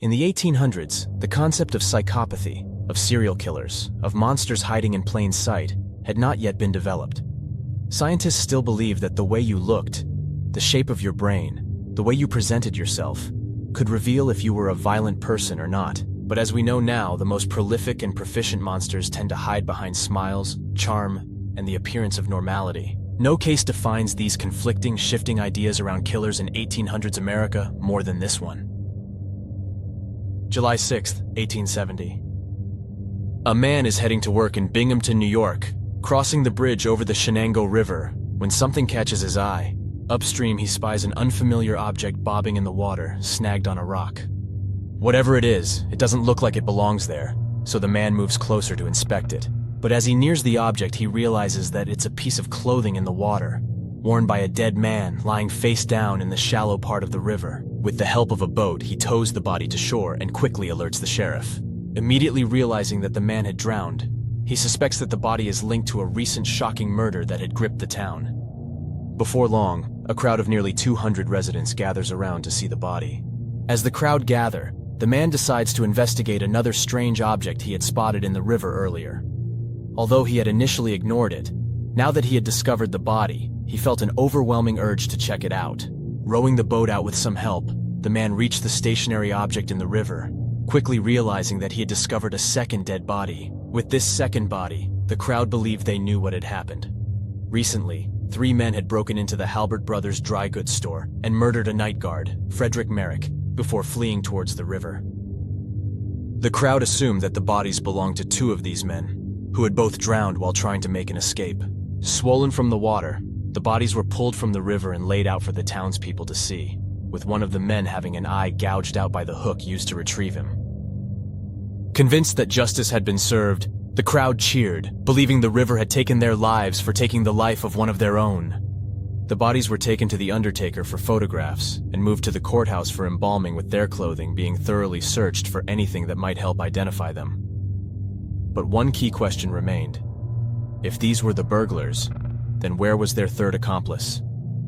In the 1800s, the concept of psychopathy, of serial killers, of monsters hiding in plain sight, had not yet been developed. Scientists still believed that the way you looked, the shape of your brain, the way you presented yourself, could reveal if you were a violent person or not. But as we know now, the most prolific and proficient monsters tend to hide behind smiles, charm, and the appearance of normality. No case defines these conflicting, shifting ideas around killers in 1800s America more than this one. July 6, 1870. A man is heading to work in Binghamton, New York, crossing the bridge over the Shenango River, when something catches his eye. Upstream, he spies an unfamiliar object bobbing in the water, snagged on a rock. Whatever it is, it doesn't look like it belongs there, so the man moves closer to inspect it. But as he nears the object, he realizes that it's a piece of clothing in the water, worn by a dead man lying face down in the shallow part of the river. With the help of a boat, he tows the body to shore and quickly alerts the sheriff. Immediately realizing that the man had drowned, he suspects that the body is linked to a recent shocking murder that had gripped the town. Before long, a crowd of nearly 200 residents gathers around to see the body. As the crowd gather, the man decides to investigate another strange object he had spotted in the river earlier. Although he had initially ignored it, now that he had discovered the body, he felt an overwhelming urge to check it out. Rowing the boat out with some help, the man reached the stationary object in the river, quickly realizing that he had discovered a second dead body. With this second body, the crowd believed they knew what had happened. Recently, 3 men had broken into the Halbert Brothers dry goods store and murdered a night guard, Frederick Merrick, before fleeing towards the river. The crowd assumed that the bodies belonged to 2 of these men, who had both drowned while trying to make an escape. Swollen from the water, the bodies were pulled from the river and laid out for the townspeople to see, with one of the men having an eye gouged out by the hook used to retrieve him. Convinced that justice had been served, the crowd cheered, believing the river had taken their lives for taking the life of one of their own. The bodies were taken to the undertaker for photographs and moved to the courthouse for embalming, with their clothing being thoroughly searched for anything that might help identify them. But one key question remained. If these were the burglars, then where was their third accomplice?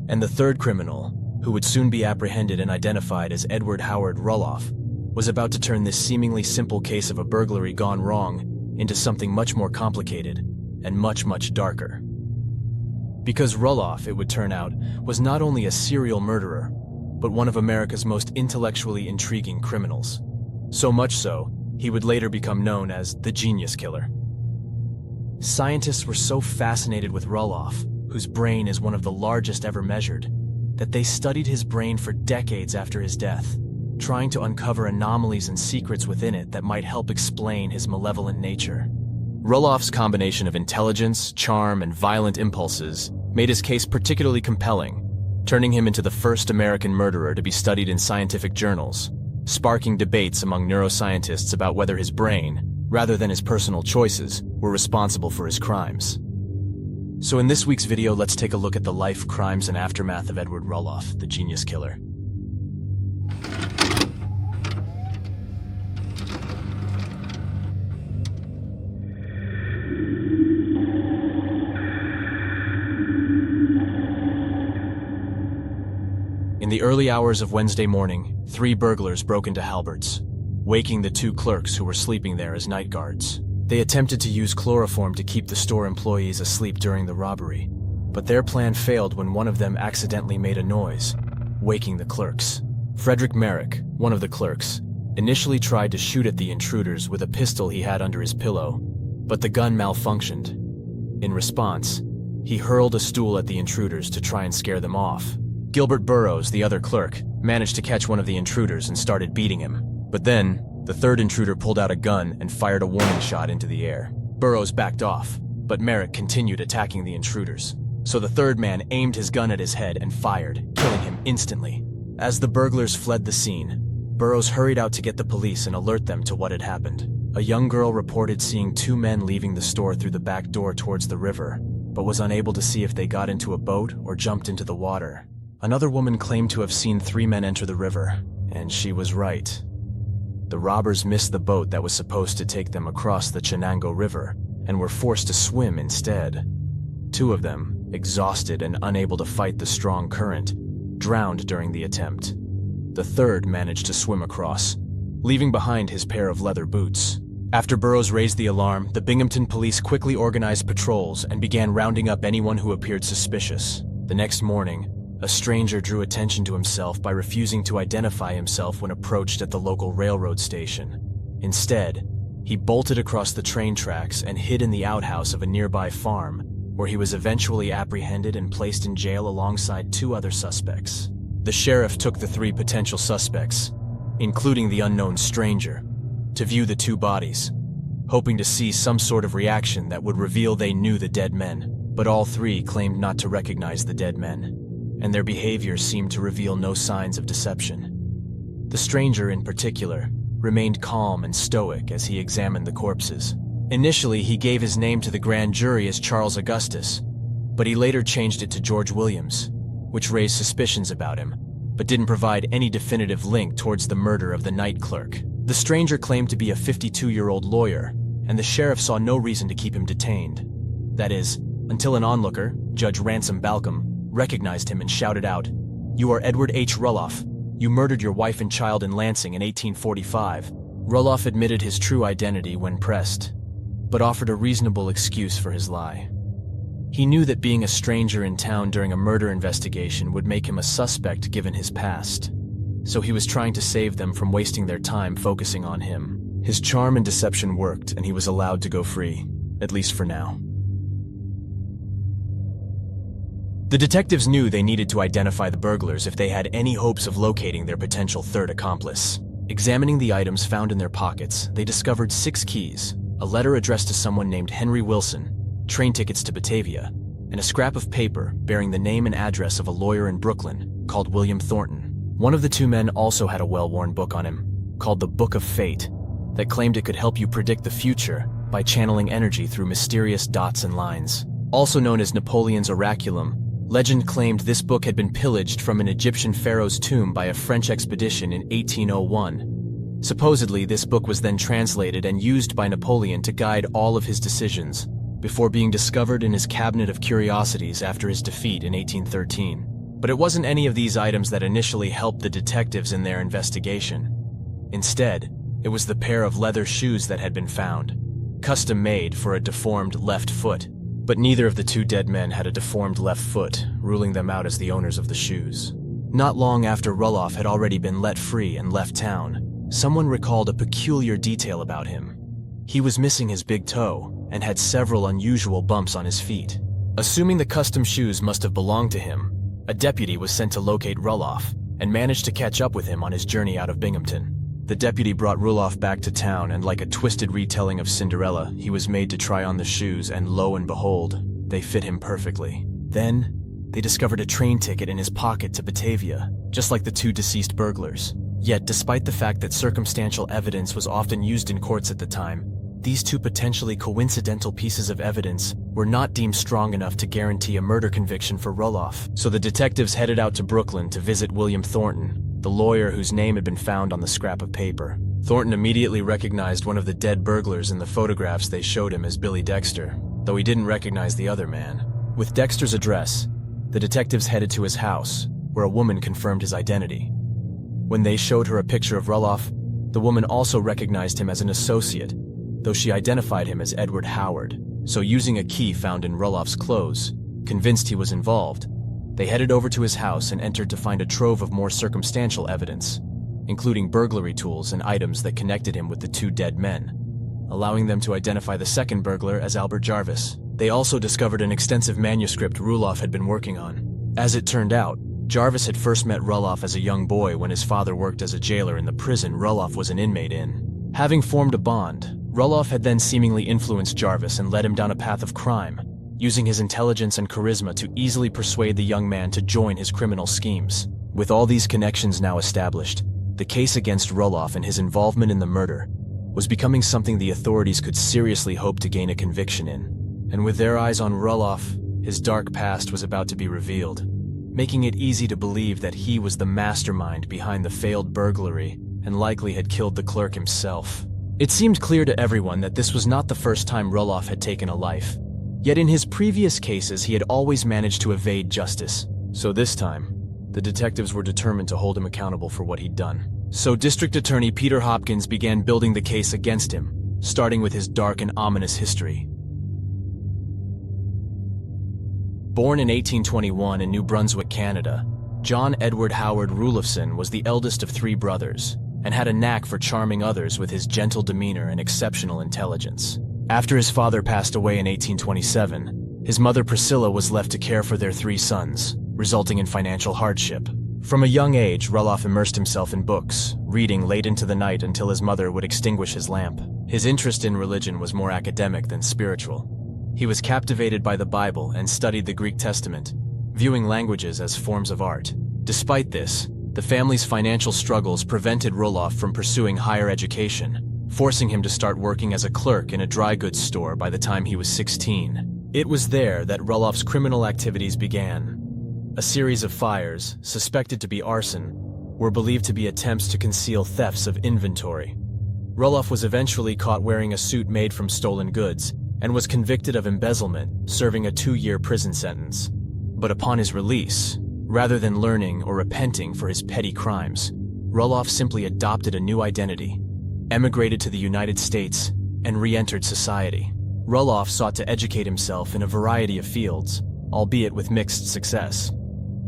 And the third criminal, who would soon be apprehended and identified as Edward Howard Rulloff, was about to turn this seemingly simple case of a burglary gone wrong into something much more complicated and much, much darker. Because Rulloff, it would turn out, was not only a serial murderer, but one of America's most intellectually intriguing criminals. So much so, he would later become known as the Genius Killer. Scientists were so fascinated with Rulloff, whose brain is one of the largest ever measured, that they studied his brain for decades after his death, trying to uncover anomalies and secrets within it that might help explain his malevolent nature. Rulloff's combination of intelligence, charm, and violent impulses made his case particularly compelling, turning him into the first American murderer to be studied in scientific journals, sparking debates among neuroscientists about whether his brain, rather than his personal choices, were responsible for his crimes. So in this week's video, let's take a look at the life, crimes, and aftermath of Edward Rulloff, the Genius Killer. In the early hours of Wednesday morning, 3 burglars broke into Halbert's, waking the 2 clerks who were sleeping there as night guards. They attempted to use chloroform to keep the store employees asleep during the robbery, but their plan failed when one of them accidentally made a noise, waking the clerks. Frederick Merrick, one of the clerks, initially tried to shoot at the intruders with a pistol he had under his pillow, but the gun malfunctioned. In response, he hurled a stool at the intruders to try and scare them off. Gilbert Burroughs, the other clerk, managed to catch one of the intruders and started beating him. But then, the third intruder pulled out a gun and fired a warning shot into the air. Burroughs backed off, but Merrick continued attacking the intruders. So the third man aimed his gun at his head and fired, killing him instantly. As the burglars fled the scene, Burroughs hurried out to get the police and alert them to what had happened. A young girl reported seeing 2 men leaving the store through the back door towards the river, but was unable to see if they got into a boat or jumped into the water. Another woman claimed to have seen 3 men enter the river, and she was right. The robbers missed the boat that was supposed to take them across the Shenango River and were forced to swim instead. 2 of them, exhausted and unable to fight the strong current, drowned during the attempt. The third managed to swim across, leaving behind his pair of leather boots. After Burroughs raised the alarm, the Binghamton police quickly organized patrols and began rounding up anyone who appeared suspicious. The next morning, a stranger drew attention to himself by refusing to identify himself when approached at the local railroad station. Instead, he bolted across the train tracks and hid in the outhouse of a nearby farm, where he was eventually apprehended and placed in jail alongside 2 other suspects. The sheriff took the 3 potential suspects, including the unknown stranger, to view the 2 bodies, hoping to see some sort of reaction that would reveal they knew the dead men. But all 3 claimed not to recognize the dead men, and their behavior seemed to reveal no signs of deception. The stranger, in particular, remained calm and stoic as he examined the corpses. Initially, he gave his name to the grand jury as Charles Augustus, but he later changed it to George Williams, which raised suspicions about him, but didn't provide any definitive link towards the murder of the night clerk. The stranger claimed to be a 52-year-old lawyer, and the sheriff saw no reason to keep him detained. That is, until an onlooker, Judge Ransom Balcom, recognized him and shouted out, "You are Edward H. Rulloff. You murdered your wife and child in Lansing in 1845. Rulloff admitted his true identity when pressed, but offered a reasonable excuse for his lie. He knew that being a stranger in town during a murder investigation would make him a suspect given his past, so he was trying to save them from wasting their time focusing on him. His charm and deception worked, and he was allowed to go free, at least for now. The detectives knew they needed to identify the burglars if they had any hopes of locating their potential third accomplice. Examining the items found in their pockets, they discovered 6 keys, a letter addressed to someone named Henry Wilson, train tickets to Batavia, and a scrap of paper bearing the name and address of a lawyer in Brooklyn called William Thornton. One of the 2 men also had a well-worn book on him, called the Book of Fate, that claimed it could help you predict the future by channeling energy through mysterious dots and lines. Also known as Napoleon's Oraculum, legend claimed this book had been pillaged from an Egyptian pharaoh's tomb by a French expedition in 1801. Supposedly, this book was then translated and used by Napoleon to guide all of his decisions, before being discovered in his cabinet of curiosities after his defeat in 1813. But it wasn't any of these items that initially helped the detectives in their investigation. Instead, it was the pair of leather shoes that had been found, custom-made for a deformed left foot. But neither of the 2 dead men had a deformed left foot, ruling them out as the owners of the shoes. Not long after Rulloff had already been let free and left town, someone recalled a peculiar detail about him. He was missing his big toe and had several unusual bumps on his feet. Assuming the custom shoes must have belonged to him, a deputy was sent to locate Rulloff and managed to catch up with him on his journey out of Binghamton. The deputy brought Rulloff back to town, and like a twisted retelling of Cinderella, he was made to try on the shoes, and lo and behold, they fit him perfectly. Then, they discovered a train ticket in his pocket to Batavia, just like the 2 deceased burglars. Yet, despite the fact that circumstantial evidence was often used in courts at the time, these 2 potentially coincidental pieces of evidence were not deemed strong enough to guarantee a murder conviction for Rulloff. So the detectives headed out to Brooklyn to visit William Thornton, the lawyer whose name had been found on the scrap of paper. Thornton immediately recognized one of the dead burglars in the photographs they showed him as Billy Dexter, though he didn't recognize the other man. With Dexter's address, the detectives headed to his house, where a woman confirmed his identity. When they showed her a picture of Rulloff, the woman also recognized him as an associate, though she identified him as Edward Howard. So using a key found in Rulloff's clothes, convinced he was involved, they headed over to his house and entered to find a trove of more circumstantial evidence, including burglary tools and items that connected him with the 2 dead men, allowing them to identify the second burglar as Albert Jarvis. They also discovered an extensive manuscript Rulloff had been working on. As it turned out, Jarvis had first met Rulloff as a young boy when his father worked as a jailer in the prison Rulloff was an inmate in. Having formed a bond, Rulloff had then seemingly influenced Jarvis and led him down a path of crime, using his intelligence and charisma to easily persuade the young man to join his criminal schemes. With all these connections now established, the case against Rulloff and his involvement in the murder was becoming something the authorities could seriously hope to gain a conviction in. And with their eyes on Rulloff, his dark past was about to be revealed, making it easy to believe that he was the mastermind behind the failed burglary and likely had killed the clerk himself. It seemed clear to everyone that this was not the first time Rulloff had taken a life. Yet in his previous cases, he had always managed to evade justice. So this time, the detectives were determined to hold him accountable for what he'd done. So District Attorney Peter Hopkins began building the case against him, starting with his dark and ominous history. Born in 1821 in New Brunswick, Canada, John Edward Howard Rulloff was the eldest of 3 brothers, and had a knack for charming others with his gentle demeanor and exceptional intelligence. After his father passed away in 1827, his mother Priscilla was left to care for their 3 sons, resulting in financial hardship. From a young age, Rulloff immersed himself in books, reading late into the night until his mother would extinguish his lamp. His interest in religion was more academic than spiritual. He was captivated by the Bible and studied the Greek Testament, viewing languages as forms of art. Despite this, the family's financial struggles prevented Rulloff from pursuing higher education, forcing him to start working as a clerk in a dry goods store by the time he was 16. It was there that Rulloff's criminal activities began. A series of fires, suspected to be arson, were believed to be attempts to conceal thefts of inventory. Rulloff was eventually caught wearing a suit made from stolen goods and was convicted of embezzlement, serving a 2-year prison sentence. But upon his release, rather than learning or repenting for his petty crimes, Rulloff simply adopted a new identity, emigrated to the United States, and re-entered society. Rulloff sought to educate himself in a variety of fields, albeit with mixed success.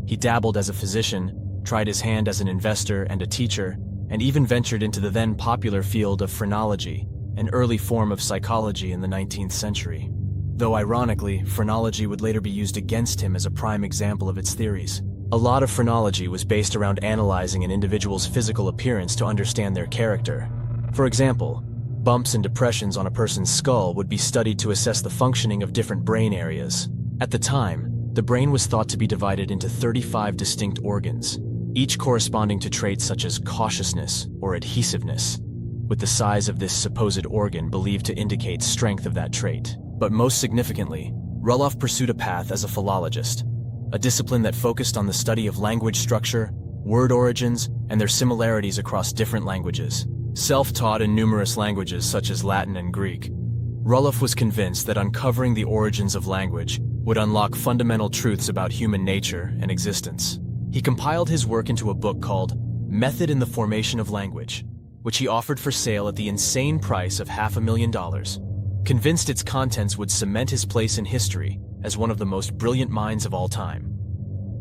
He dabbled as a physician, tried his hand as an investor and a teacher, and even ventured into the then popular field of phrenology, an early form of psychology in the 19th century. Though ironically, phrenology would later be used against him as a prime example of its theories. A lot of phrenology was based around analyzing an individual's physical appearance to understand their character. For example, bumps and depressions on a person's skull would be studied to assess the functioning of different brain areas. At the time, the brain was thought to be divided into 35 distinct organs, each corresponding to traits such as cautiousness or adhesiveness, with the size of this supposed organ believed to indicate strength of that trait. But most significantly, Rulloff pursued a path as a philologist, a discipline that focused on the study of language structure, word origins, and their similarities across different languages. Self-taught in numerous languages such as Latin and Greek, Rulloff was convinced that uncovering the origins of language would unlock fundamental truths about human nature and existence. He compiled his work into a book called Method in the Formation of Language, which he offered for sale at the insane price of $500,000, convinced its contents would cement his place in history as one of the most brilliant minds of all time.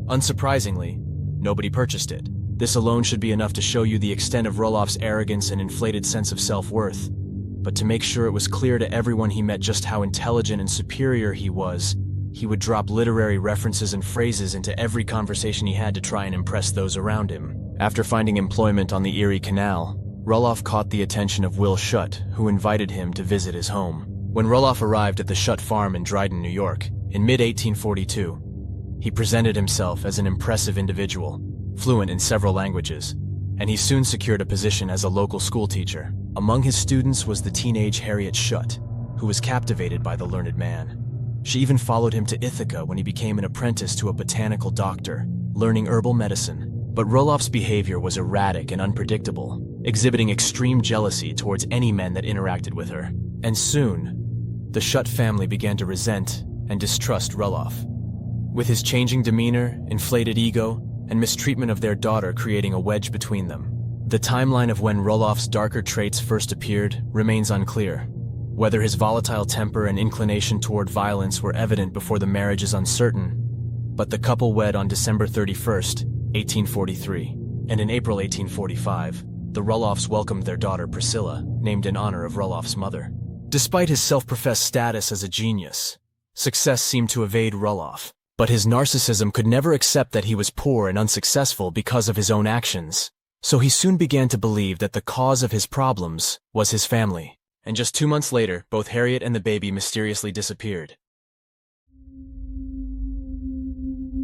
Unsurprisingly, nobody purchased it. This alone should be enough to show you the extent of Rulloff's arrogance and inflated sense of self-worth. But to make sure it was clear to everyone he met just how intelligent and superior he was, he would drop literary references and phrases into every conversation he had to try and impress those around him. After finding employment on the Erie Canal, Rulloff caught the attention of Will Shutt, who invited him to visit his home. When Rulloff arrived at the Shutt farm in Dryden, New York, in mid-1842, he presented himself as an impressive individual, fluent in several languages, and he soon secured a position as a local schoolteacher. Among his students was the teenage Harriet Shutt, who was captivated by the learned man. She even followed him to Ithaca when he became an apprentice to a botanical doctor, learning herbal medicine. But Rulloff's behavior was erratic and unpredictable, exhibiting extreme jealousy towards any men that interacted with her. And soon, the Shutt family began to resent and distrust Rulloff, with his changing demeanor, inflated ego, and mistreatment of their daughter creating a wedge between them. The timeline of when Rulloff's darker traits first appeared remains unclear. Whether his volatile temper and inclination toward violence were evident before the marriage is uncertain, but the couple wed on December 31st, 1843, and in April 1845, the Rulloffs welcomed their daughter Priscilla, named in honor of Rulloff's mother. Despite his self-professed status as a genius, success seemed to evade Rulloff, but his narcissism could never accept that he was poor and unsuccessful because of his own actions. So he soon began to believe that the cause of his problems was his family. And just 2 months later, both Harriet and the baby mysteriously disappeared.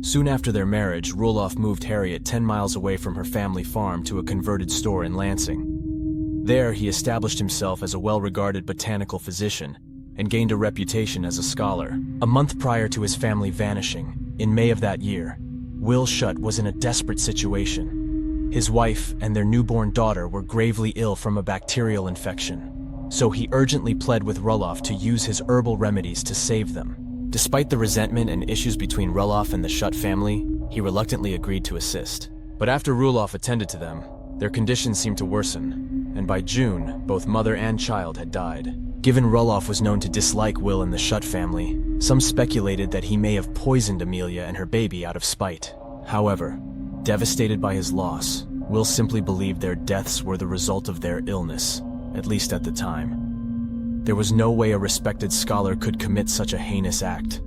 Soon after their marriage, Rulloff moved Harriet 10 miles away from her family farm to a converted store in Lansing. There, he established himself as a well-regarded botanical physician and gained a reputation as a scholar. A month prior to his family vanishing, in May of that year, Will Shutt was in a desperate situation. His wife and their newborn daughter were gravely ill from a bacterial infection. So he urgently pled with Rulloff to use his herbal remedies to save them. Despite the resentment and issues between Rulloff and the Shutt family, he reluctantly agreed to assist. But after Rulloff attended to them, Their conditions seemed to worsen, and by June, both mother and child had died. Given Rulloff was known to dislike Will and the Shutt family, some speculated that he may have poisoned Amelia and her baby out of spite. However, devastated by his loss, Will simply believed their deaths were the result of their illness, at least at the time. There was no way a respected scholar could commit such a heinous act.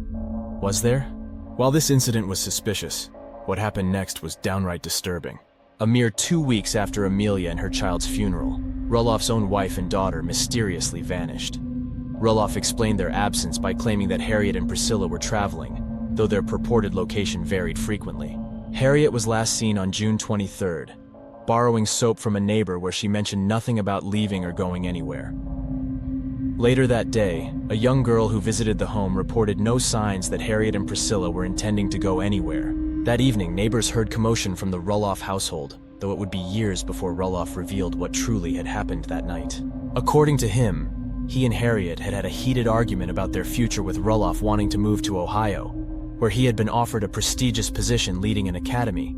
Was there? While this incident was suspicious, what happened next was downright disturbing. A mere 2 weeks after Amelia and her child's funeral, Rulloff's own wife and daughter mysteriously vanished. Rulloff explained their absence by claiming that Harriet and Priscilla were traveling, though their purported location varied frequently. Harriet was last seen on June 23rd, borrowing soap from a neighbor where she mentioned nothing about leaving or going anywhere. Later that day, a young girl who visited the home reported no signs that Harriet and Priscilla were intending to go anywhere. That evening, neighbors heard commotion from the Rulloff household, though it would be years before Rulloff revealed what truly had happened that night. According to him, he and Harriet had a heated argument about their future, with Rulloff wanting to move to Ohio, where he had been offered a prestigious position leading an academy,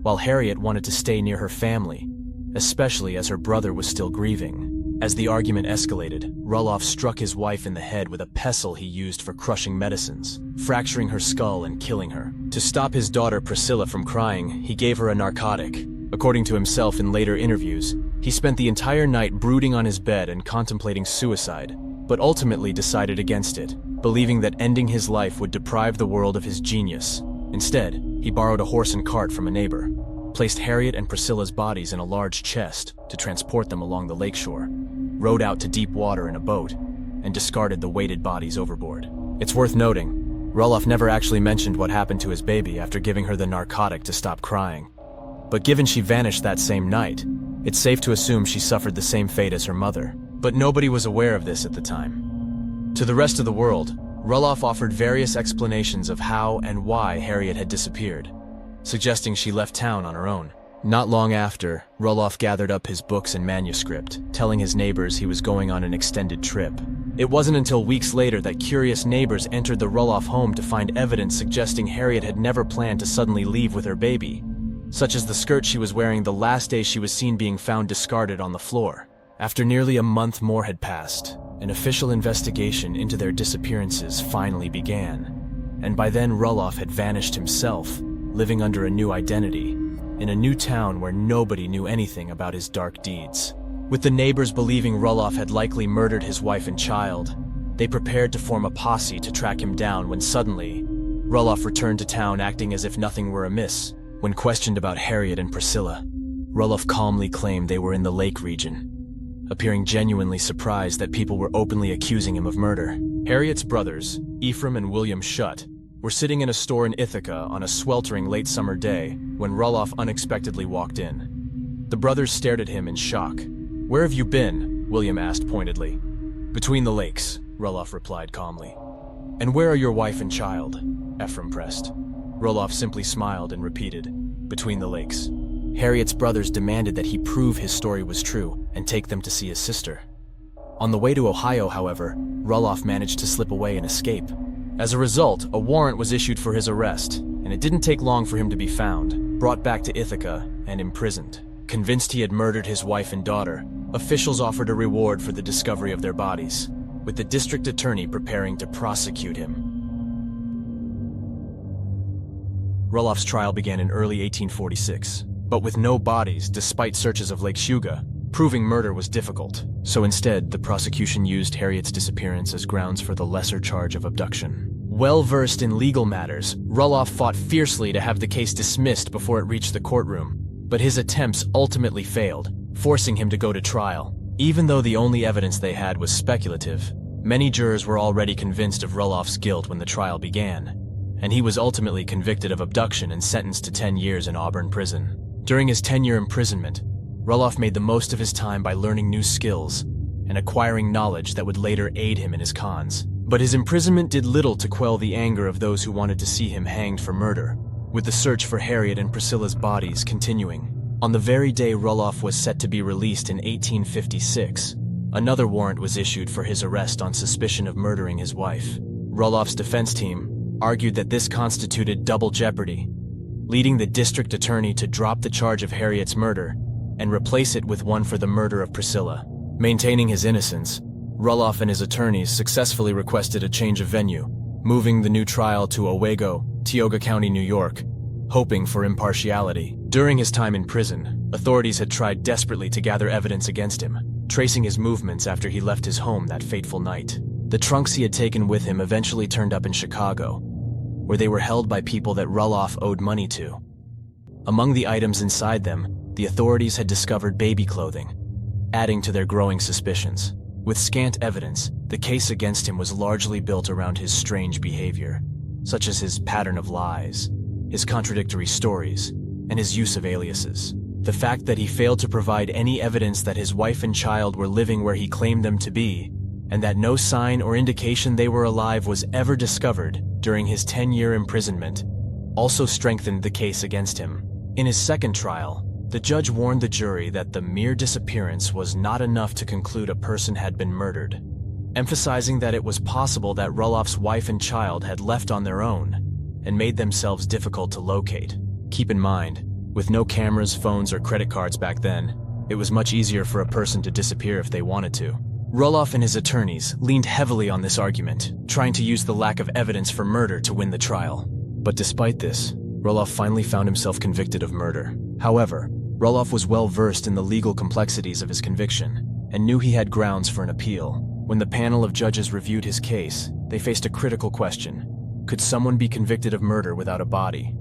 while Harriet wanted to stay near her family, especially as her brother was still grieving. As the argument escalated, Rulloff struck his wife in the head with a pestle he used for crushing medicines, fracturing her skull and killing her. To stop his daughter Priscilla from crying, he gave her a narcotic. According to himself in later interviews, he spent the entire night brooding on his bed and contemplating suicide, but ultimately decided against it, believing that ending his life would deprive the world of his genius. Instead, he borrowed a horse and cart from a neighbor, placed Harriet and Priscilla's bodies in a large chest to transport them along the lakeshore, rowed out to deep water in a boat, and discarded the weighted bodies overboard. It's worth noting, Rulloff never actually mentioned what happened to his baby after giving her the narcotic to stop crying. But given she vanished that same night, it's safe to assume she suffered the same fate as her mother. But nobody was aware of this at the time. To the rest of the world, Rulloff offered various explanations of how and why Harriet had disappeared, suggesting she left town on her own. Not long after, Rulloff gathered up his books and manuscript, telling his neighbors he was going on an extended trip. It wasn't until weeks later that curious neighbors entered the Rulloff home to find evidence suggesting Harriet had never planned to suddenly leave with her baby, such as the skirt she was wearing the last day she was seen being found discarded on the floor. After nearly a month more had passed, an official investigation into their disappearances finally began, and by then Rulloff had vanished himself, living under a new identity, in a new town where nobody knew anything about his dark deeds. With the neighbors believing Rulloff had likely murdered his wife and child, they prepared to form a posse to track him down when suddenly, Rulloff returned to town acting as if nothing were amiss. When questioned about Harriet and Priscilla, Rulloff calmly claimed they were in the lake region, appearing genuinely surprised that people were openly accusing him of murder. Harriet's brothers, Ephraim and William Shutt, were sitting in a store in Ithaca on a sweltering late summer day when Rulloff unexpectedly walked in. The brothers stared at him in shock. "Where have you been?" William asked pointedly. "Between the lakes," Rulloff replied calmly. "And where are your wife and child?" Ephraim pressed. Rulloff simply smiled and repeated, "Between the lakes." Harriet's brothers demanded that he prove his story was true and take them to see his sister. On the way to Ohio, however, Rulloff managed to slip away and escape. As a result, a warrant was issued for his arrest, and it didn't take long for him to be found, brought back to Ithaca, and imprisoned. Convinced he had murdered his wife and daughter, officials offered a reward for the discovery of their bodies, with the district attorney preparing to prosecute him. Rulloff's trial began in early 1846, but with no bodies despite searches of Lake Shuga, proving murder was difficult. So instead, the prosecution used Harriet's disappearance as grounds for the lesser charge of abduction. Well-versed in legal matters, Rulloff fought fiercely to have the case dismissed before it reached the courtroom, but his attempts ultimately failed, forcing him to go to trial. Even though the only evidence they had was speculative, many jurors were already convinced of Rulloff's guilt when the trial began, and he was ultimately convicted of abduction and sentenced to 10 years in Auburn prison. During his 10-year imprisonment, Rulloff made the most of his time by learning new skills and acquiring knowledge that would later aid him in his cons. But his imprisonment did little to quell the anger of those who wanted to see him hanged for murder, with the search for Harriet and Priscilla's bodies continuing. On the very day Rulloff was set to be released in 1856, another warrant was issued for his arrest on suspicion of murdering his wife. Rulloff's defense team argued that this constituted double jeopardy, leading the district attorney to drop the charge of Harriet's murder and replace it with one for the murder of Priscilla. Maintaining his innocence, Rulloff and his attorneys successfully requested a change of venue, moving the new trial to Owego, Tioga County, New York, hoping for impartiality. During his time in prison, authorities had tried desperately to gather evidence against him, tracing his movements after he left his home that fateful night. The trunks he had taken with him eventually turned up in Chicago, where they were held by people that Rulloff owed money to. Among the items inside them, the authorities had discovered baby clothing, adding to their growing suspicions. With scant evidence, the case against him was largely built around his strange behavior, such as his pattern of lies, his contradictory stories, and his use of aliases. The fact that he failed to provide any evidence that his wife and child were living where he claimed them to be, and that no sign or indication they were alive was ever discovered during his 10-year imprisonment, also strengthened the case against him. In his second trial, the judge warned the jury that the mere disappearance was not enough to conclude a person had been murdered, emphasizing that it was possible that Rulloff's wife and child had left on their own and made themselves difficult to locate. Keep in mind, with no cameras, phones, or credit cards back then, it was much easier for a person to disappear if they wanted to. Rulloff and his attorneys leaned heavily on this argument, trying to use the lack of evidence for murder to win the trial. But despite this, Rulloff finally found himself convicted of murder. However, Rulloff was well versed in the legal complexities of his conviction and knew he had grounds for an appeal. When the panel of judges reviewed his case, they faced a critical question. Could someone be convicted of murder without a body?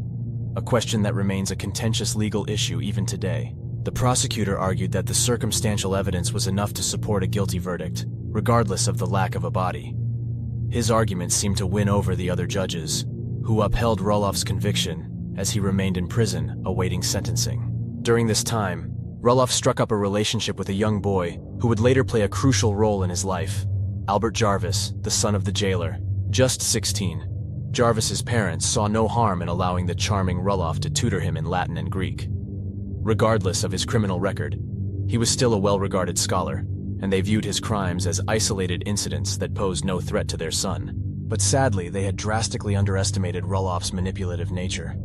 A question that remains a contentious legal issue even today. The prosecutor argued that the circumstantial evidence was enough to support a guilty verdict, regardless of the lack of a body. His argument seemed to win over the other judges, who upheld Rulloff's conviction as he remained in prison awaiting sentencing. During this time, Rulloff struck up a relationship with a young boy who would later play a crucial role in his life, Albert Jarvis, the son of the jailer, just 16. Jarvis's parents saw no harm in allowing the charming Rulloff to tutor him in Latin and Greek. Regardless of his criminal record, he was still a well-regarded scholar, and they viewed his crimes as isolated incidents that posed no threat to their son. But sadly, they had drastically underestimated Rulloff's manipulative nature.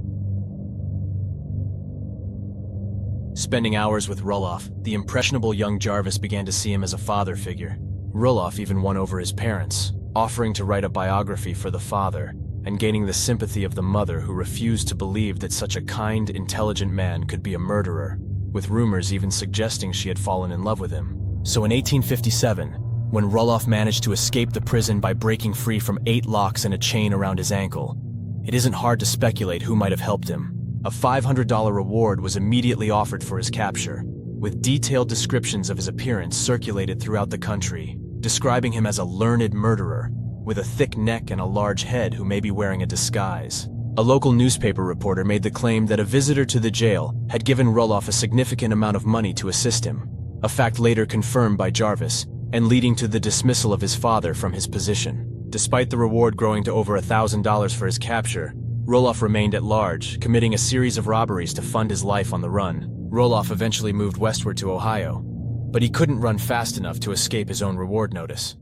Spending hours with Rulloff, the impressionable young Jarvis began to see him as a father figure. Rulloff even won over his parents, offering to write a biography for the father, and gaining the sympathy of the mother who refused to believe that such a kind, intelligent man could be a murderer, with rumors even suggesting she had fallen in love with him. So in 1857, when Rulloff managed to escape the prison by breaking free from 8 locks and a chain around his ankle, it isn't hard to speculate who might have helped him. A $500 reward was immediately offered for his capture, with detailed descriptions of his appearance circulated throughout the country, describing him as a learned murderer, with a thick neck and a large head who may be wearing a disguise. A local newspaper reporter made the claim that a visitor to the jail had given Rulloff a significant amount of money to assist him, a fact later confirmed by Jarvis, and leading to the dismissal of his father from his position. Despite the reward growing to over $1,000 for his capture, Rulloff remained at large, committing a series of robberies to fund his life on the run. Rulloff eventually moved westward to Ohio, but he couldn't run fast enough to escape his own reward notice.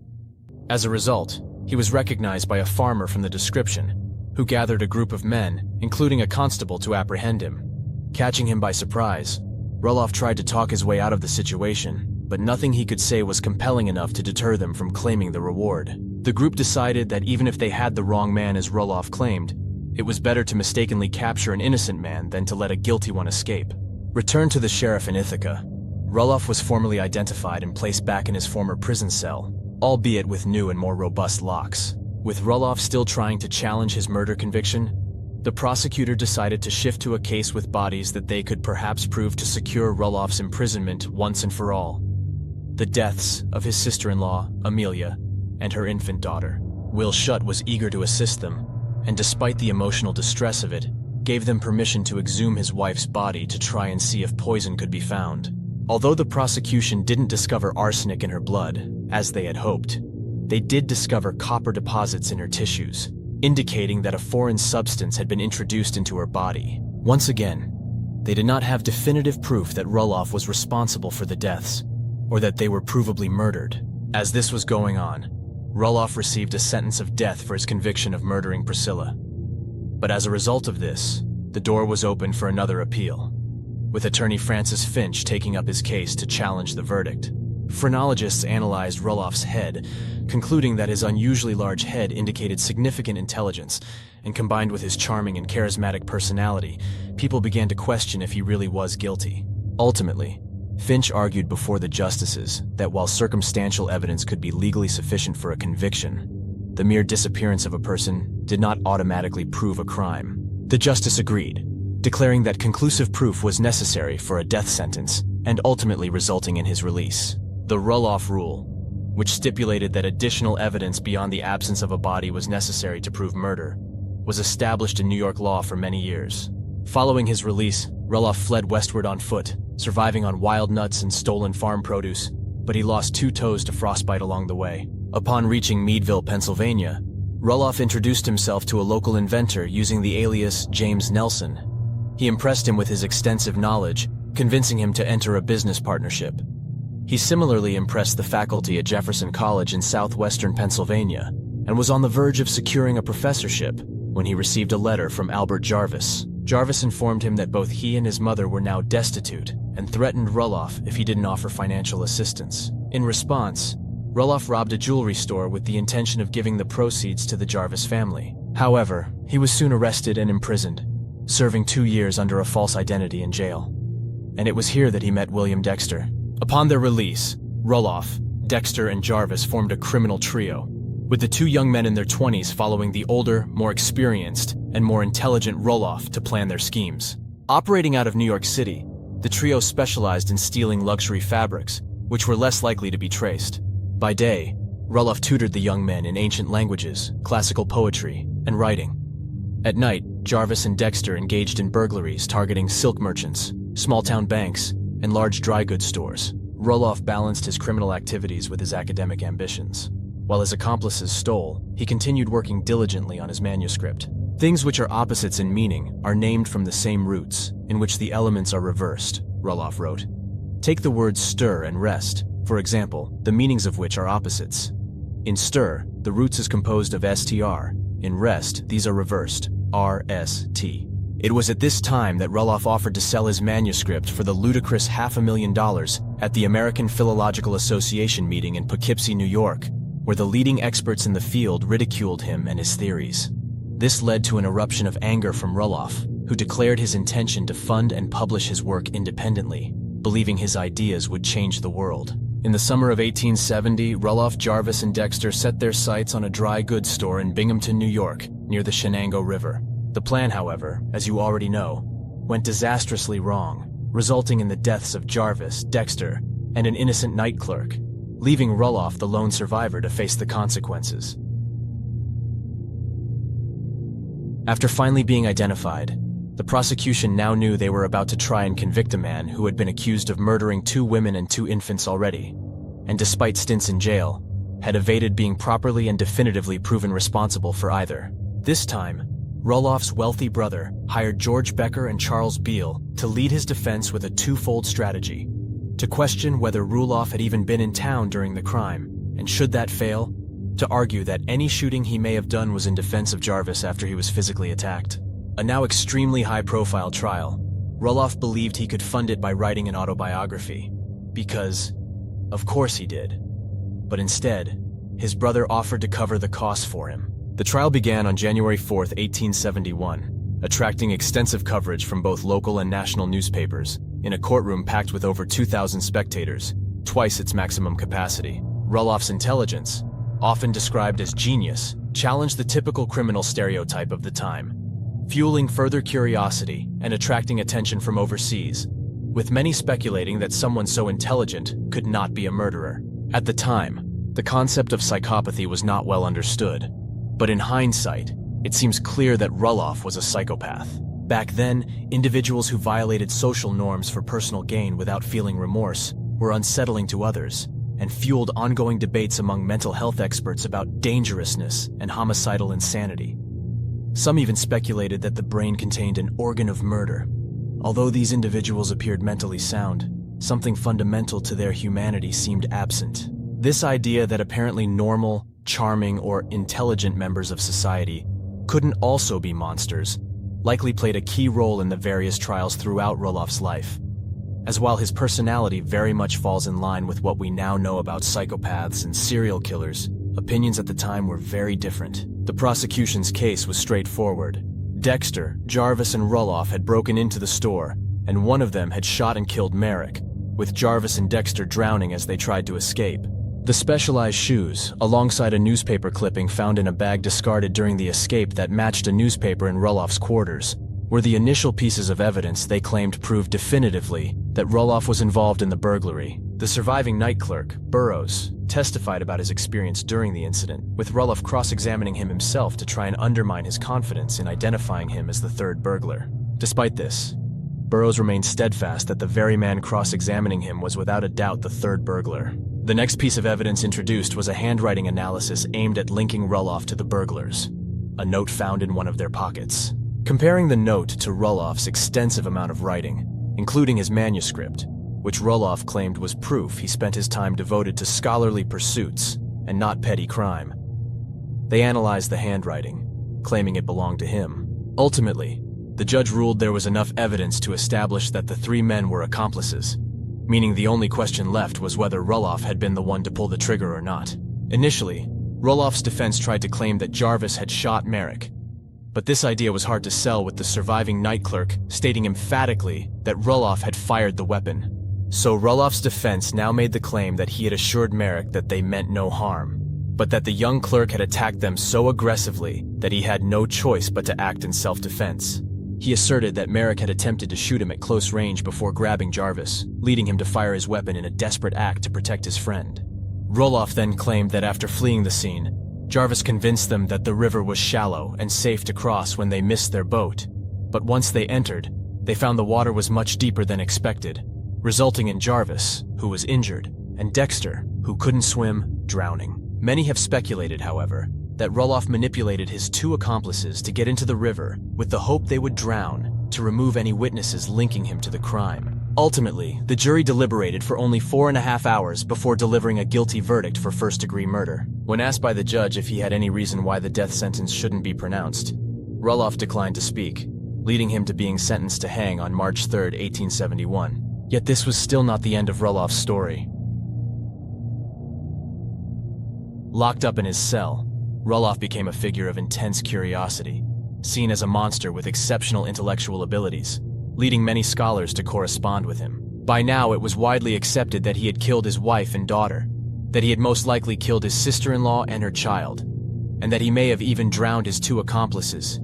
As a result, he was recognized by a farmer from the description, who gathered a group of men, including a constable, to apprehend him. Catching him by surprise, Rulloff tried to talk his way out of the situation, but nothing he could say was compelling enough to deter them from claiming the reward. The group decided that even if they had the wrong man as Rulloff claimed, it was better to mistakenly capture an innocent man than to let a guilty one escape. Returned to the sheriff in Ithaca, Rulloff was formally identified and placed back in his former prison cell, albeit with new and more robust locks. With Rulloff still trying to challenge his murder conviction, the prosecutor decided to shift to a case with bodies that they could perhaps prove to secure Rulloff's imprisonment once and for all. The deaths of his sister-in-law, Amelia, and her infant daughter. Will Shutt was eager to assist them, and despite the emotional distress of it, gave them permission to exhume his wife's body to try and see if poison could be found. Although the prosecution didn't discover arsenic in her blood, as they had hoped, they did discover copper deposits in her tissues, indicating that a foreign substance had been introduced into her body. Once again, they did not have definitive proof that Rulloff was responsible for the deaths, or that they were provably murdered. As this was going on, Rulloff received a sentence of death for his conviction of murdering Priscilla. But as a result of this, the door was open for another appeal. with attorney Francis Finch taking up his case to challenge the verdict. Phrenologists analyzed Rulloff's head, concluding that his unusually large head indicated significant intelligence, and combined with his charming and charismatic personality, people began to question if he really was guilty. Ultimately, Finch argued before the justices that while circumstantial evidence could be legally sufficient for a conviction, the mere disappearance of a person did not automatically prove a crime. The justice agreed, declaring that conclusive proof was necessary for a death sentence and ultimately resulting in his release. The Rulloff Rule, which stipulated that additional evidence beyond the absence of a body was necessary to prove murder, was established in New York law for many years. Following his release, Rulloff fled westward on foot, surviving on wild nuts and stolen farm produce, but he lost 2 toes to frostbite along the way. Upon reaching Meadville, Pennsylvania, Rulloff introduced himself to a local inventor using the alias James Nelson. He impressed him with his extensive knowledge, convincing him to enter a business partnership. He similarly impressed the faculty at Jefferson College in southwestern Pennsylvania and was on the verge of securing a professorship when he received a letter from Albert Jarvis. Jarvis informed him that both he and his mother were now destitute and threatened Rulloff if he didn't offer financial assistance. In response, Rulloff robbed a jewelry store with the intention of giving the proceeds to the Jarvis family. However, he was soon arrested and imprisoned, serving 2 years under a false identity in jail. And it was here that he met William Dexter. Upon their release, Rulloff, Dexter, and Jarvis formed a criminal trio, with the 2 young men in their 20s following the older, more experienced, and more intelligent Rulloff to plan their schemes. Operating out of New York City, the trio specialized in stealing luxury fabrics, which were less likely to be traced. By day, Rulloff tutored the young men in ancient languages, classical poetry, and writing. At night, Jarvis and Dexter engaged in burglaries targeting silk merchants, small-town banks, and large dry goods stores. Rulloff balanced his criminal activities with his academic ambitions. While his accomplices stole, he continued working diligently on his manuscript. Things which are opposites in meaning are named from the same roots, in which the elements are reversed, Rulloff wrote. Take the words stir and rest, for example, the meanings of which are opposites. In stir, the roots is composed of str. In rest, these are reversed, rst. It was at this time that Rulloff offered to sell his manuscript for the ludicrous $500,000 at the American Philological Association meeting in Poughkeepsie, New York, where the leading experts in the field ridiculed him and his theories. This led to an eruption of anger from Rulloff, who declared his intention to fund and publish his work independently, believing his ideas would change the world. In the summer of 1870, Rulloff, Jarvis, and Dexter set their sights on a dry goods store in Binghamton, New York, near the Shenango River. The plan, however, as you already know, went disastrously wrong, resulting in the deaths of Jarvis, Dexter, and an innocent night clerk, leaving Rulloff the lone survivor to face the consequences. After finally being identified, the prosecution now knew they were about to try and convict a man who had been accused of murdering 2 women and 2 infants already, and despite stints in jail, had evaded being properly and definitively proven responsible for either. This time, Rulloff's wealthy brother hired George Becker and Charles Beale to lead his defense with a 2-fold strategy: to question whether Rulloff had even been in town during the crime, and should that fail, to argue that any shooting he may have done was in defense of Jarvis after he was physically attacked. A now extremely high-profile trial, Rulloff believed he could fund it by writing an autobiography, because, of course he did. But instead, his brother offered to cover the costs for him. The trial began on January 4, 1871, attracting extensive coverage from both local and national newspapers, in a courtroom packed with over 2,000 spectators, twice its maximum capacity. Rulloff's intelligence, often described as genius, challenged the typical criminal stereotype of the time, fueling further curiosity and attracting attention from overseas, with many speculating that someone so intelligent could not be a murderer. At the time, the concept of psychopathy was not well understood, but in hindsight, it seems clear that Rulloff was a psychopath. Back then, individuals who violated social norms for personal gain without feeling remorse were unsettling to others, and fueled ongoing debates among mental health experts about dangerousness and homicidal insanity. Some even speculated that the brain contained an organ of murder. Although these individuals appeared mentally sound, something fundamental to their humanity seemed absent. This idea that apparently normal, charming, or intelligent members of society couldn't also be monsters likely played a key role in the various trials throughout Rulloff's life, as while his personality very much falls in line with what we now know about psychopaths and serial killers, opinions at the time were very different. The prosecution's case was straightforward. Dexter, Jarvis, and Rulloff had broken into the store, and one of them had shot and killed Merrick, with Jarvis and Dexter drowning as they tried to escape. The specialized shoes, alongside a newspaper clipping found in a bag discarded during the escape that matched a newspaper in Rulloff's quarters, were the initial pieces of evidence they claimed proved definitively that Rulloff was involved in the burglary. The surviving night clerk, Burroughs, testified about his experience during the incident, with Rulloff cross-examining him himself to try and undermine his confidence in identifying him as the third burglar. Despite this, Burroughs remained steadfast that the very man cross-examining him was without a doubt the third burglar. The next piece of evidence introduced was a handwriting analysis aimed at linking Rulloff to the burglars, a note found in one of their pockets. Comparing the note to Rulloff's extensive amount of writing, including his manuscript, which Rulloff claimed was proof he spent his time devoted to scholarly pursuits and not petty crime, they analyzed the handwriting, claiming it belonged to him. Ultimately, the judge ruled there was enough evidence to establish that the three men were accomplices, meaning the only question left was whether Rulloff had been the one to pull the trigger or not. Initially, Rulloff's defense tried to claim that Jarvis had shot Merrick, but this idea was hard to sell, with the surviving night clerk stating emphatically that Rulloff had fired the weapon. So Rulloff's defense now made the claim that he had assured Merrick that they meant no harm, but that the young clerk had attacked them so aggressively that he had no choice but to act in self-defense. He asserted that Merrick had attempted to shoot him at close range before grabbing Jarvis, leading him to fire his weapon in a desperate act to protect his friend. Rulloff then claimed that after fleeing the scene, Jarvis convinced them that the river was shallow and safe to cross when they missed their boat, but once they entered, they found the water was much deeper than expected, resulting in Jarvis, who was injured, and Dexter, who couldn't swim, drowning. Many have speculated, however, that Rulloff manipulated his two accomplices to get into the river with the hope they would drown to remove any witnesses linking him to the crime. Ultimately, the jury deliberated for only 4.5 hours before delivering a guilty verdict for first-degree murder. When asked by the judge if he had any reason why the death sentence shouldn't be pronounced, Rulloff declined to speak, leading him to being sentenced to hang on March 3, 1871. Yet this was still not the end of Rulloff's story. Locked up in his cell, Rulloff became a figure of intense curiosity, seen as a monster with exceptional intellectual abilities, leading many scholars to correspond with him. By now, it was widely accepted that he had killed his wife and daughter, that he had most likely killed his sister-in-law and her child, and that he may have even drowned his two accomplices.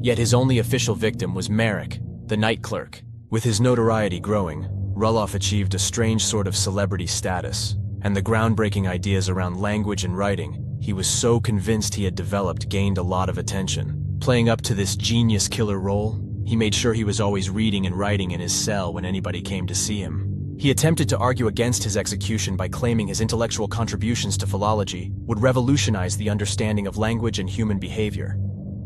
Yet his only official victim was Merrick, the night clerk. With his notoriety growing, Rulloff achieved a strange sort of celebrity status, and the groundbreaking ideas around language and writing he was so convinced he had developed gained a lot of attention. Playing up to this genius killer role, he made sure he was always reading and writing in his cell when anybody came to see him. He attempted to argue against his execution by claiming his intellectual contributions to philology would revolutionize the understanding of language and human behavior,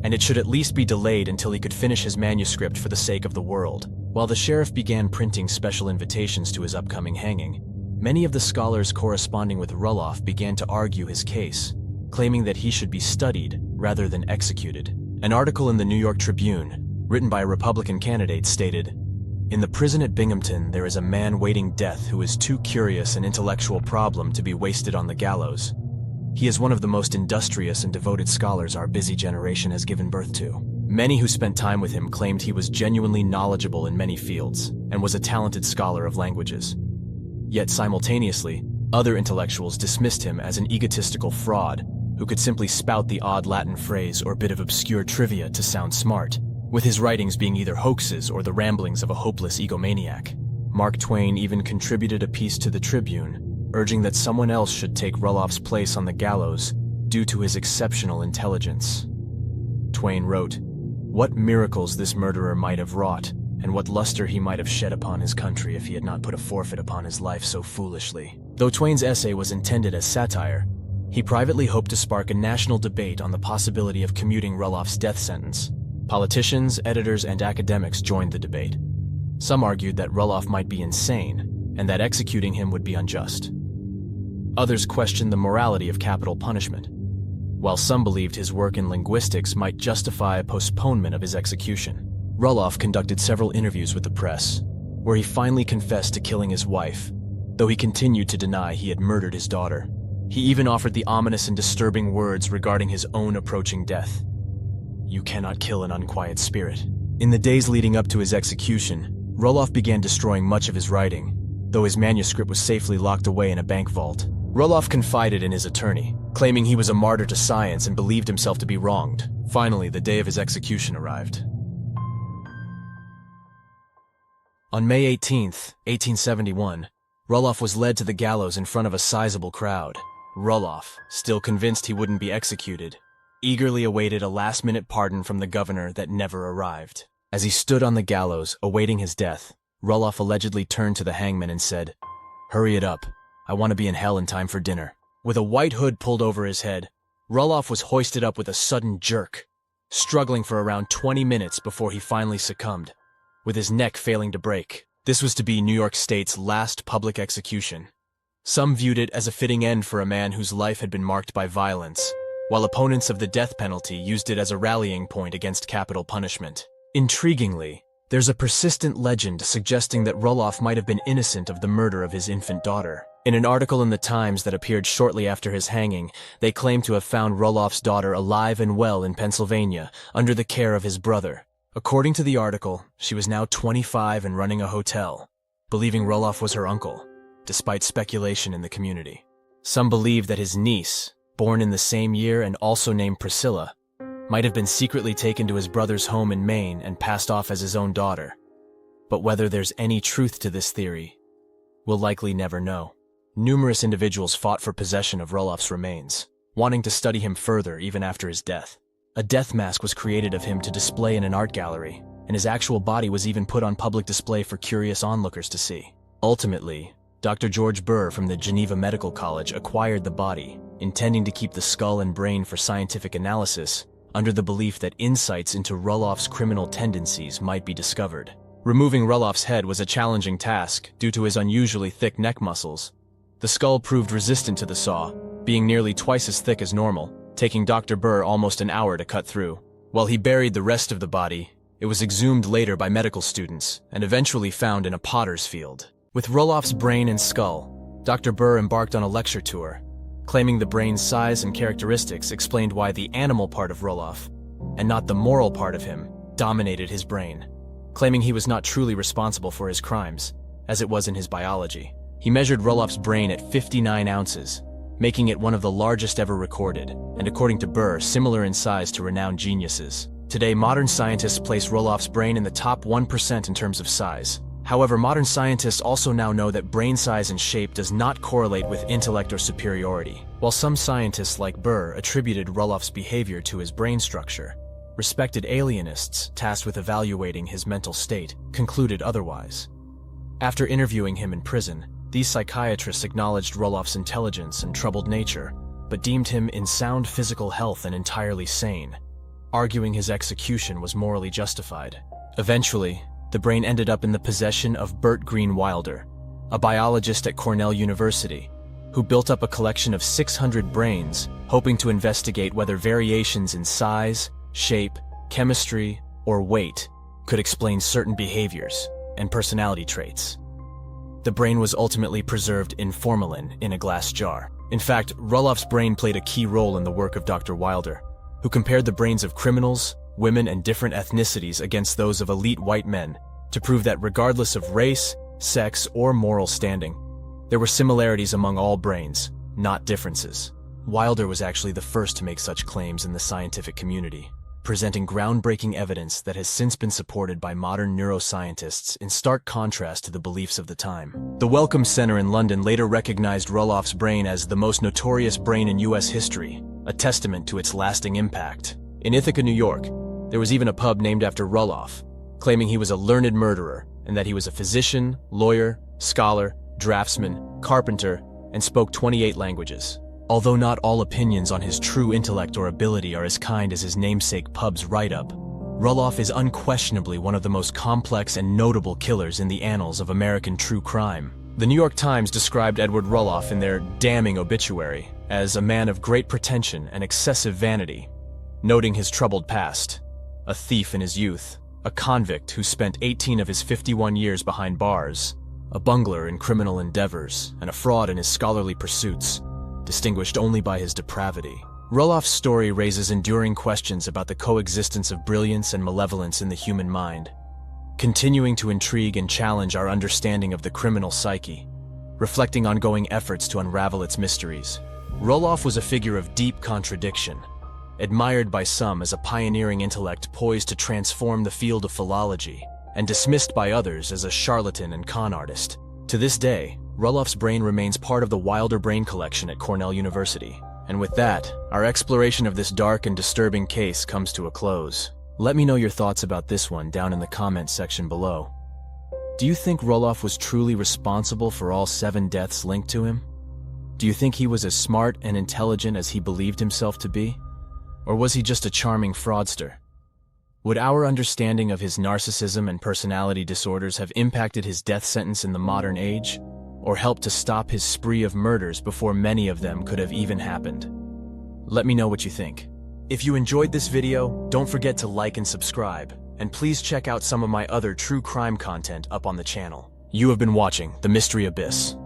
and it should at least be delayed until he could finish his manuscript for the sake of the world. While the sheriff began printing special invitations to his upcoming hanging, many of the scholars corresponding with Rulloff began to argue his case, claiming that he should be studied rather than executed. An article in the New York Tribune, written by a Republican candidate, stated, "In the prison at Binghamton, there is a man waiting death who is too curious an intellectual problem to be wasted on the gallows. He is one of the most industrious and devoted scholars our busy generation has given birth to." Many who spent time with him claimed he was genuinely knowledgeable in many fields and was a talented scholar of languages. Yet simultaneously, other intellectuals dismissed him as an egotistical fraud who could simply spout the odd Latin phrase or bit of obscure trivia to sound smart, with his writings being either hoaxes or the ramblings of a hopeless egomaniac. Mark Twain even contributed a piece to the Tribune, urging that someone else should take Rulloff's place on the gallows due to his exceptional intelligence. Twain wrote, "What miracles this murderer might have wrought, and what luster he might have shed upon his country if he had not put a forfeit upon his life so foolishly." Though Twain's essay was intended as satire, he privately hoped to spark a national debate on the possibility of commuting Rulloff's death sentence. Politicians, editors, and academics joined the debate. Some argued that Rulloff might be insane, and that executing him would be unjust. Others questioned the morality of capital punishment. while some believed his work in linguistics might justify a postponement of his execution. Rulloff conducted several interviews with the press, where he finally confessed to killing his wife, though he continued to deny he had murdered his daughter. He even offered the ominous and disturbing words regarding his own approaching death. "You cannot kill an unquiet spirit." In the days leading up to his execution, Rulloff began destroying much of his writing, though his manuscript was safely locked away in a bank vault. Rulloff confided in his attorney, claiming he was a martyr to science and believed himself to be wronged. Finally, the day of his execution arrived. On May 18, 1871, Rulloff was led to the gallows in front of a sizable crowd. Rulloff, still convinced he wouldn't be executed, eagerly awaited a last-minute pardon from the governor that never arrived. As he stood on the gallows, awaiting his death, Rulloff allegedly turned to the hangman and said, "Hurry it up. I want to be in hell in time for dinner." With a white hood pulled over his head, Rulloff was hoisted up with a sudden jerk, struggling for around 20 minutes before he finally succumbed, with his neck failing to break. This was to be New York State's last public execution. Some viewed it as a fitting end for a man whose life had been marked by violence, while opponents of the death penalty used it as a rallying point against capital punishment. Intriguingly, there's a persistent legend suggesting that Rulloff might have been innocent of the murder of his infant daughter. In an article in the Times that appeared shortly after his hanging, they claimed to have found Rulloff's daughter alive and well in Pennsylvania, under the care of his brother. According to the article, she was now 25 and running a hotel, believing Rulloff was her uncle, despite speculation in the community. Some believe that his niece, born in the same year and also named Priscilla, might have been secretly taken to his brother's home in Maine and passed off as his own daughter. But whether there's any truth to this theory, we'll likely never know. Numerous individuals fought for possession of Rulloff's remains, wanting to study him further even after his death. A death mask was created of him to display in an art gallery, and his actual body was even put on public display for curious onlookers to see. Ultimately, Dr. George Burr from the Geneva Medical College acquired the body, intending to keep the skull and brain for scientific analysis, under the belief that insights into Rulloff's criminal tendencies might be discovered. Removing Rulloff's head was a challenging task due to his unusually thick neck muscles. The skull proved resistant to the saw, being nearly twice as thick as normal, taking Dr. Burr almost an hour to cut through. While he buried the rest of the body, it was exhumed later by medical students and eventually found in a potter's field. With Rulloff's brain and skull, Dr. Burr embarked on a lecture tour, claiming the brain's size and characteristics explained why the animal part of Rulloff, and not the moral part of him, dominated his brain, claiming he was not truly responsible for his crimes, as it was in his biology. He measured Rulloff's brain at 59 ounces, making it one of the largest ever recorded, and according to Burr, similar in size to renowned geniuses. Today, modern scientists place Rulloff's brain in the top 1% in terms of size. However, modern scientists also now know that brain size and shape does not correlate with intellect or superiority. While some scientists like Burr attributed Rulloff's behavior to his brain structure, respected alienists tasked with evaluating his mental state concluded otherwise. After interviewing him in prison, these psychiatrists acknowledged Rulloff's intelligence and troubled nature, but deemed him in sound physical health and entirely sane, arguing his execution was morally justified. Eventually, the brain ended up in the possession of Bert Green Wilder, a biologist at Cornell University, who built up a collection of 600 brains, hoping to investigate whether variations in size, shape, chemistry, or weight could explain certain behaviors and personality traits. The brain was ultimately preserved in formalin in a glass jar. In fact, Rulloff's brain played a key role in the work of Dr. Wilder, who compared the brains of criminals, women, and different ethnicities against those of elite white men to prove that regardless of race, sex, or moral standing, there were similarities among all brains, not differences. Wilder was actually the first to make such claims in the scientific community, presenting groundbreaking evidence that has since been supported by modern neuroscientists in stark contrast to the beliefs of the time. The Wellcome Center in London later recognized Rulloff's brain as the most notorious brain in US history, a testament to its lasting impact. In Ithaca, New York, there was even a pub named after Rulloff, claiming he was a learned murderer and that he was a physician, lawyer, scholar, draftsman, carpenter, and spoke 28 languages. Although not all opinions on his true intellect or ability are as kind as his namesake pub's write-up, Rulloff is unquestionably one of the most complex and notable killers in the annals of American true crime. The New York Times described Edward Rulloff in their damning obituary as a man of great pretension and excessive vanity, noting his troubled past, a thief in his youth, a convict who spent 18 of his 51 years behind bars, a bungler in criminal endeavors, and a fraud in his scholarly pursuits, distinguished only by his depravity. Rulloff's story raises enduring questions about the coexistence of brilliance and malevolence in the human mind, continuing to intrigue and challenge our understanding of the criminal psyche, reflecting ongoing efforts to unravel its mysteries. Rulloff was a figure of deep contradiction, admired by some as a pioneering intellect poised to transform the field of philology, and dismissed by others as a charlatan and con artist. To this day, Rulloff's brain remains part of the Wilder Brain Collection at Cornell University. And with that, our exploration of this dark and disturbing case comes to a close. Let me know your thoughts about this one down in the comments section below. Do you think Rulloff was truly responsible for all 7 deaths linked to him? Do you think he was as smart and intelligent as he believed himself to be? Or was he just a charming fraudster? Would our understanding of his narcissism and personality disorders have impacted his death sentence in the modern age, or helped to stop his spree of murders before many of them could have even happened? Let me know what you think. If you enjoyed this video, don't forget to like and subscribe, and please check out some of my other true crime content up on the channel. You have been watching The Mystery Abyss.